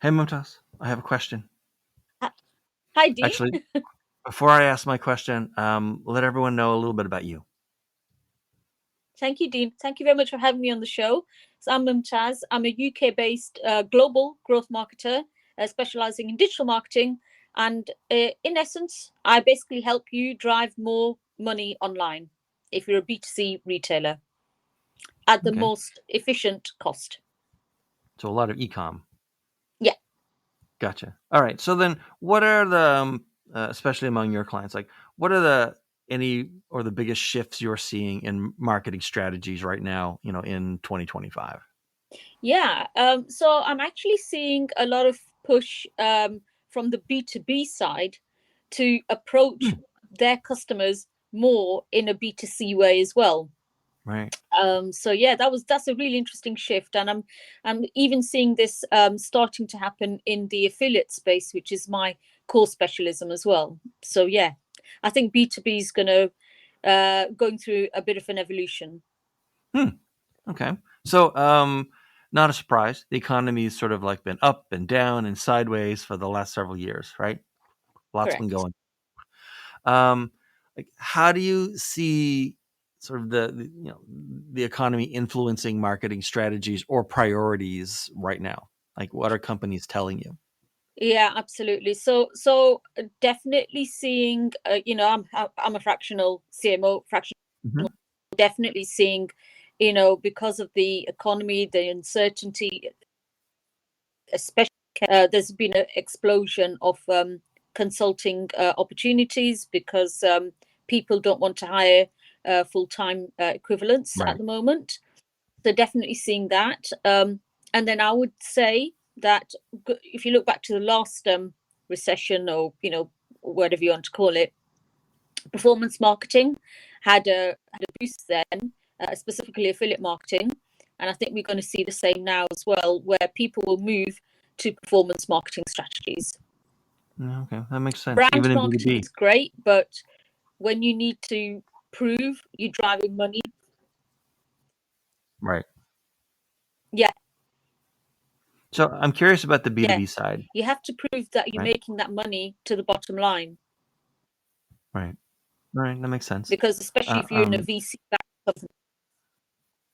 Hey, Mumtaz, I have a question. Hi, Dean. Actually, before I ask my question, let everyone know a little bit about you. Thank you, Dean. Thank you very much for having me on the show. So I'm Mumtaz. I'm a UK-based global growth marketer, specializing in digital marketing. And in essence, I basically help you drive more money online if you're a B2C retailer at the Okay, most efficient cost. so a lot of ecom. Yeah. Gotcha. All right. So then, what are the, especially among your clients, like what are the any or the biggest shifts you're seeing in marketing strategies right now? In 2025. Yeah. So I'm actually seeing a lot of push from the B2B side to approach Hmm, their customers more in a B2C way as well. right. So yeah, that's a really interesting shift, and I'm even seeing this starting to happen in the affiliate space, which is my core specialism as well. So yeah, I think B2B is going through a bit of an evolution. Hmm. Okay. So, not a surprise. The economy's sort of like been up and down and sideways for the last several years, right? Lots been Correct. going. Um, like, how do you see sort of the economy influencing marketing strategies or priorities right now? Like, what are companies telling you? Yeah, absolutely. So definitely seeing, I'm a fractional CMO, fractional Hmm. definitely seeing, because of the economy, the uncertainty, especially there's been an explosion of consulting opportunities because people don't want to hire full-time equivalents at Right. the moment. So definitely seeing that. And then I would say that if you look back to the last recession, or whatever you want to call it, performance marketing had a boost then, specifically affiliate marketing. And I think we're going to see the same now as well, where people will move to performance marketing strategies. Yeah, okay, that makes sense. Brand Even in marketing B2B. is great, but when you need to prove you're driving money, Right. yeah, So I'm curious about the yeah, B2B side, you have to prove that you're right? making that money to the bottom line. Right. Right. That makes sense. Because especially Uh, if you're in a um, VC back company.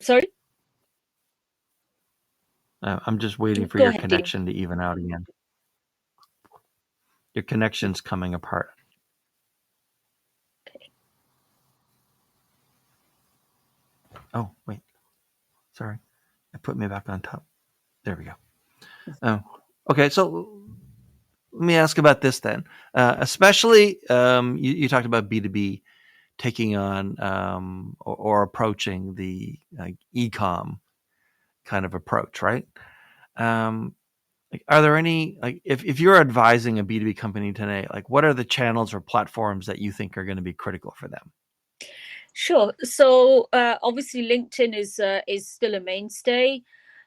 Sorry, I'm just waiting for go your ahead, Dean. connection to even out again. Your connection's coming apart. Oh, wait. Sorry. I put me back on top. There we go. Oh, okay. So let me ask about this then. Especially, you talked about B2B taking on or approaching the e-com kind of approach, right? Um, like, are there any, like, if you're advising a B2B company today, like what are the channels or platforms that you think are going to be critical for them? Sure. So obviously LinkedIn is still a mainstay,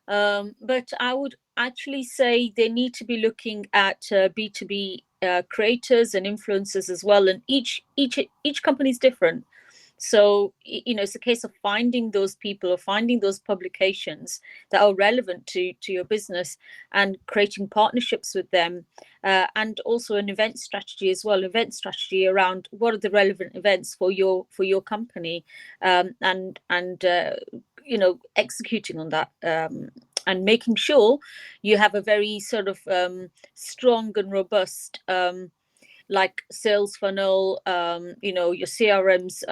but I would actually say they need to be looking at B2B creators and influencers as well. And each company is different. So it's a case of finding those people or finding those publications that are relevant to your business and creating partnerships with them, and also an event strategy as well. Event strategy around what are the relevant events for your company, and executing on that. And making sure you have a very sort of strong and robust like sales funnel, your CRMs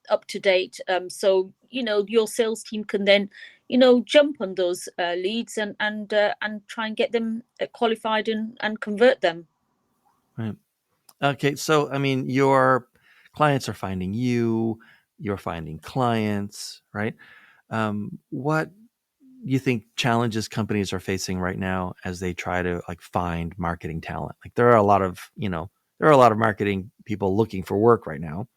up to date. So your sales team can then jump on those leads and try and get them qualified and convert them. Right. Okay. So, I mean, your clients are finding you, you're finding clients, right? What do you think challenges companies are facing right now as they try to like find marketing talent? Like there are a lot of, there are a lot of marketing people looking for work right now,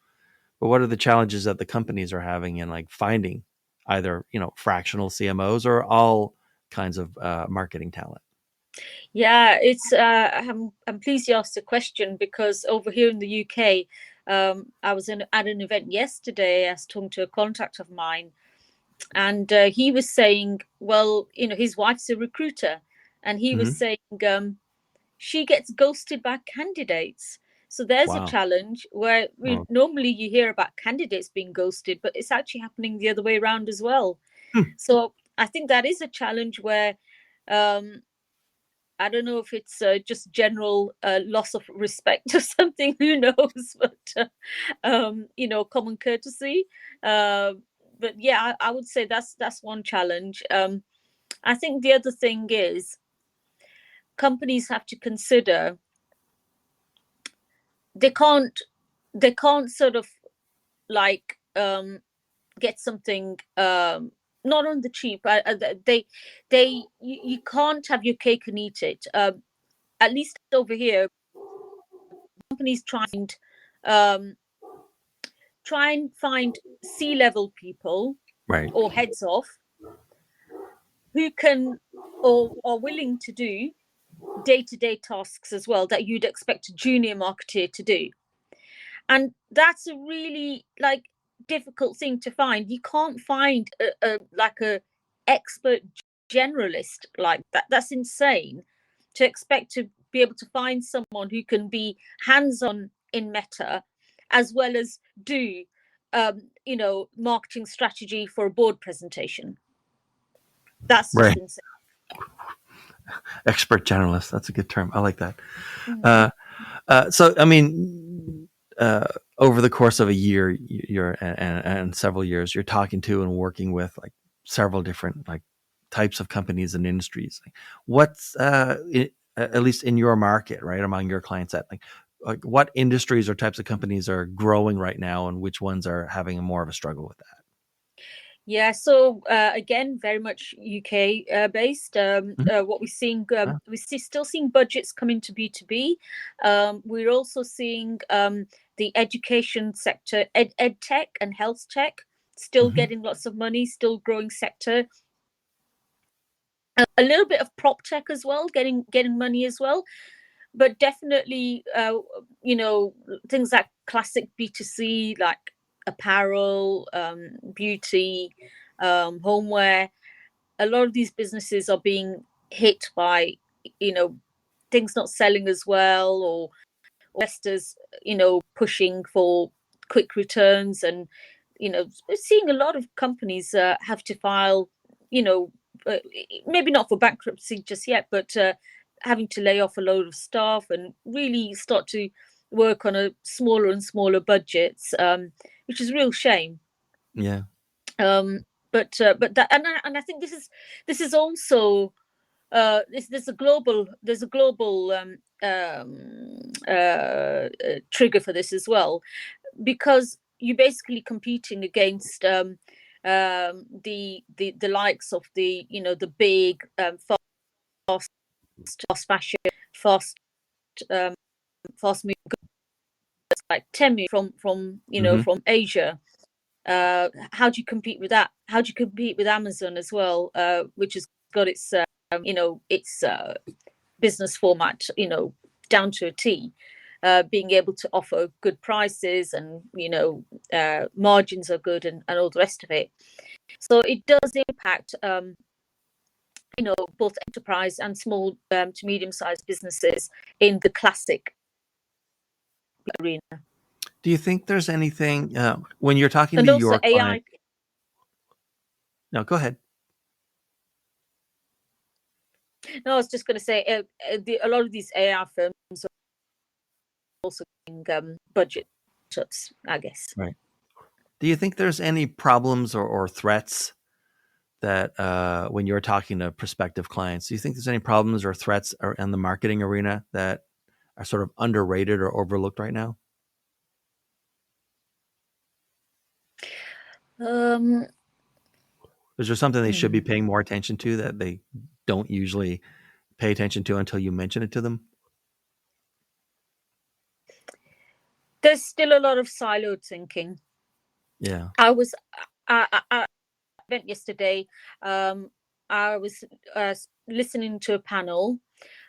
but what are the challenges that the companies are having in like finding either, fractional CMOs or all kinds of marketing talent? Yeah, I'm pleased you asked the question because over here in the UK, I was at an event yesterday. I was talking to a contact of mine, and he was saying, well, his wife's a recruiter, and he Hmm. was saying she gets ghosted by candidates. So there's a Wow. challenge where Well, normally you hear about candidates being ghosted, but it's actually happening the other way around as well. hmm, So I think that is a challenge where um, I don't know if it's just general loss of respect or something. Who knows? But common courtesy. Uh, but yeah, I would say that's one challenge. I think the other thing is companies have to consider they can't sort of like get something not on the cheap. You can't have your cake and eat it. At least over here, companies um, try and find C-level people right. or heads off who can or are willing to do day-to-day tasks as well that you'd expect a junior marketeer to do. And that's a really like difficult thing to find. You can't find a expert generalist like that. That's insane to expect to be able to find someone who can be hands-on in Meta as well as do marketing strategy for a board presentation. That's just Right. insane. Expert generalist. That's a good term. I like that. Mm. Uh, so, I mean, over the course of a year, you're and several years, you're talking to and working with like several different like types of companies and industries. Like, what's at least in your market, right, among your client set, like what industries or types of companies are growing right now, and which ones are having more of a struggle with that? Yeah, so again, very much UK based. Mhm. What we're seeing, Yeah. still seeing budgets come into B2B. We're also seeing the education sector, ed tech and health tech, still Mhm. getting lots of money, still growing sector. A little bit of prop tech as well, getting money as well. But definitely, things like classic B2C, like apparel, beauty, homeware. A lot of these businesses are being hit by, you know, things not selling as well, or investors, pushing for quick returns, and we're seeing a lot of companies have to file, you know, uh, maybe not for bankruptcy just yet, but having to lay off a load of staff and really start to work on a smaller and smaller budgets, which is a real shame. Yeah. But that, and I think this is also there's a global trigger for this as well, because you're basically competing against the likes of the big fast fast fashion, fast um, fast moving goods like Temu Hmm. from Asia. How do you compete with that? How do you compete with Amazon as well, which has got its business format, down to a T, being able to offer good prices, and margins are good, and all the rest of it. So it does impact, both enterprise and small to medium-sized businesses in the classic arena, Do you think there's anything when you're talking and to also your AI. client? No, go ahead. No, I was just going to say a lot of these AI firms are also getting budget cuts, I guess. Right. Do you think there's any problems or threats that when you're talking to prospective clients, do you think there's any problems or threats in the marketing arena that are sort of underrated or overlooked right now? Um, Is there something they should be hmm. paying more attention to that they don't usually pay attention to until you mention it to them? There's still a lot of siloed thinking. Yeah. I was I went yesterday. I was listening to a panel,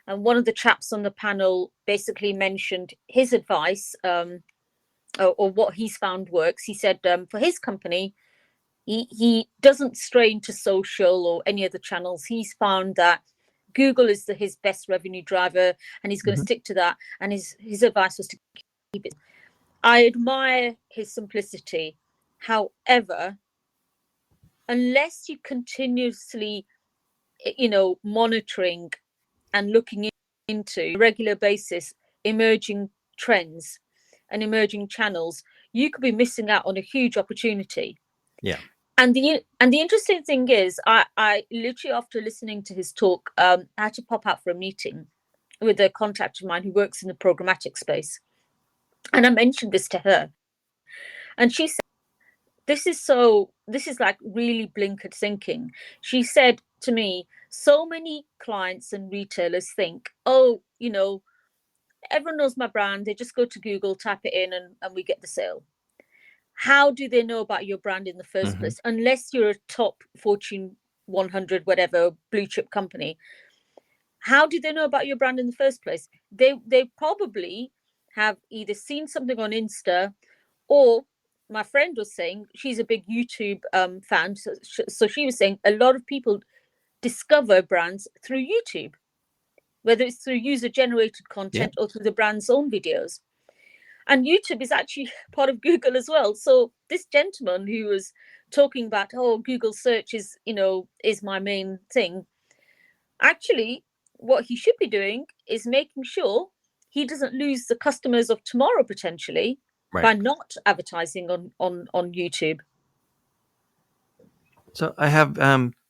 and one of the chaps on the panel basically mentioned his advice, or what he's found works. He said for his company, he doesn't stray into social or any other channels. He's found that Google is his best revenue driver, and he's going to stick to that. And his advice was to keep it. I admire his simplicity. However, unless you continuously, monitoring and looking into regular basis emerging trends and emerging channels, you could be missing out on a huge opportunity. Yeah. And the interesting thing is, I literally, after listening to his talk, I had to pop out for a meeting with a contact of mine who works in the programmatic space, and I mentioned this to her, and she said, "This is like really blinkered thinking." She said to me, "So many clients and retailers think, oh, everyone knows my brand. They just go to Google, type it in, and we get the sale. How do they know about your brand in the first place? Unless you're a top Fortune 100, whatever, blue chip company. How do they know about your brand in the first place? They probably have either seen something on Insta, or my friend was saying she's a big YouTube fan. So she was saying a lot of people discover brands through YouTube, whether it's through user-generated content or through the brand's own videos. And YouTube is actually part of Google as well. So this gentleman who was talking about, oh, Google search is my main thing. Actually, what he should be doing is making sure he doesn't lose the customers of tomorrow potentially by not advertising on YouTube. So I have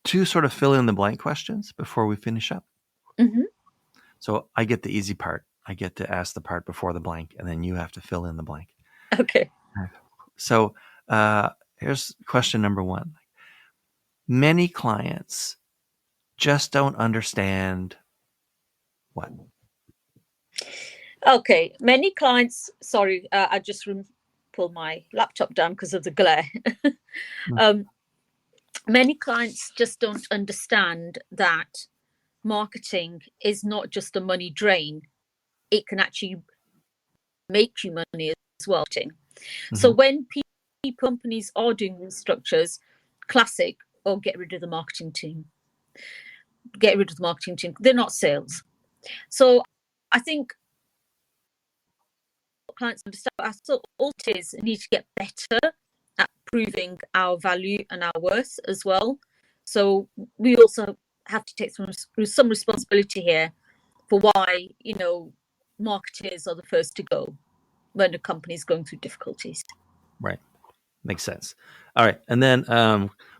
two sort of fill in the blank questions before we finish up. So I get the easy part. I get to ask the part before the blank, and then you have to fill in the blank. Okay. So here's question number one. Many clients just don't understand what? Okay. Many clients, sorry, I just pulled my laptop down because of the glare. Many clients just don't understand that marketing is not just a money drain. It can actually make you money as well. So when companies are doing restructures, classic, or get rid of the marketing team. Get rid of the marketing team. They're not sales. So I think clients understand. So all it is, need to get better at proving our value and our worth as well. So we also have to take some responsibility here for why marketers are the first to go when a company is going through difficulties. Right. Makes sense. All right. And then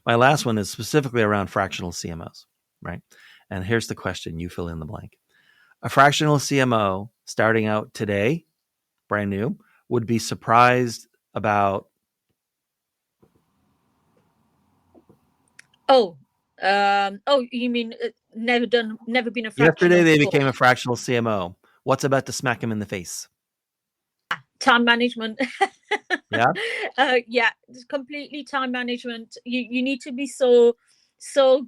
my last one is specifically around fractional CMOs, right? And here's the question. You fill in the blank. A fractional CMO starting out today, brand new, would be surprised about. You mean never been a fractional? Yesterday they became a fractional CMO. What's about to smack him in the face? Time management. Yeah. Yeah, completely time management. You need to be so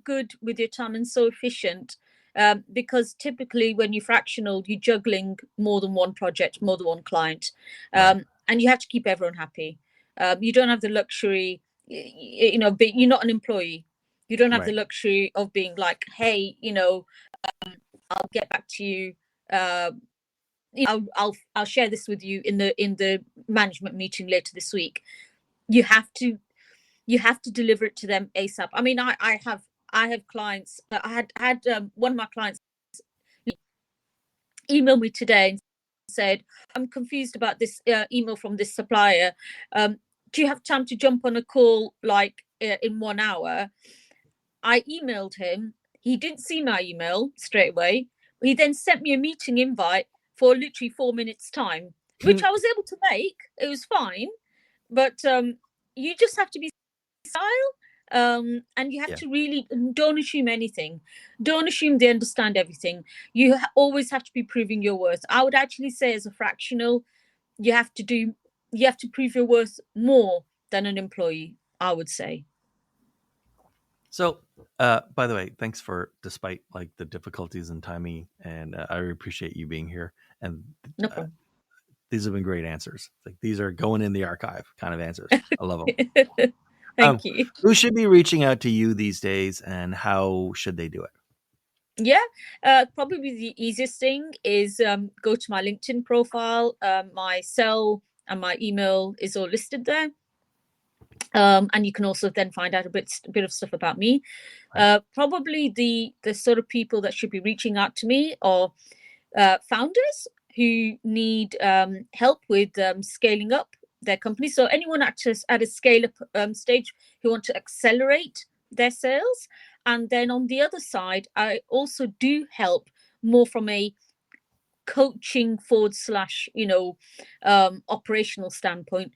good with your time and so efficient, because typically when you're fractional, you're juggling more than one project, more than one client, and you have to keep everyone happy. You don't have the luxury, you're not an employee. You don't have the luxury of being like, hey, I'll get back to you. I'll share this with you in the management meeting later this week. You have to deliver it to them ASAP. I mean, I have clients. I had one of my clients email me today and said, I'm confused about this email from this supplier. Do you have time to jump on a call in 1 hour? I emailed him. He didn't see my email straight away. He then sent me a meeting invite for literally 4 minutes time, which I was able to make. It was fine. But you just have to be style, and you have to really don't assume anything. Don't assume they understand everything. You always have to be proving your worth. I would actually say as a fractional, you have to prove your worth more than an employee, I would say. So, by the way, thanks for, despite like the difficulties in timing, and I appreciate you being here. And no problem. These have been great answers. Like these are going in the archive kind of answers. I love them. Thank you. Who should be reaching out to you these days, and how should they do it? Yeah, probably the easiest thing is go to my LinkedIn profile. My cell and my email is all listed there. And you can also then find out a bit of stuff about me. Right. Probably the sort of people that should be reaching out to me are founders who need help with scaling up their company. So anyone at a scale up stage who want to accelerate their sales. And then on the other side, I also do help more from a coaching forward slash, operational standpoint.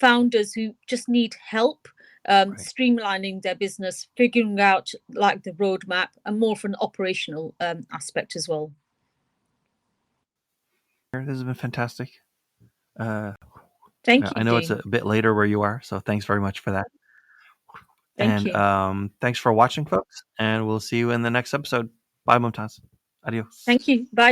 Founders who just need help Right. streamlining their business, figuring out like the roadmap, and more from an operational aspect as well. This has been fantastic. Thank I you, know it's Dean. a bit later where you are, so thanks very much for that. Thank And you. thanks for watching, folks. And we'll see you in the next episode. Bye, Mumtaz. Adios. Thank you. Bye.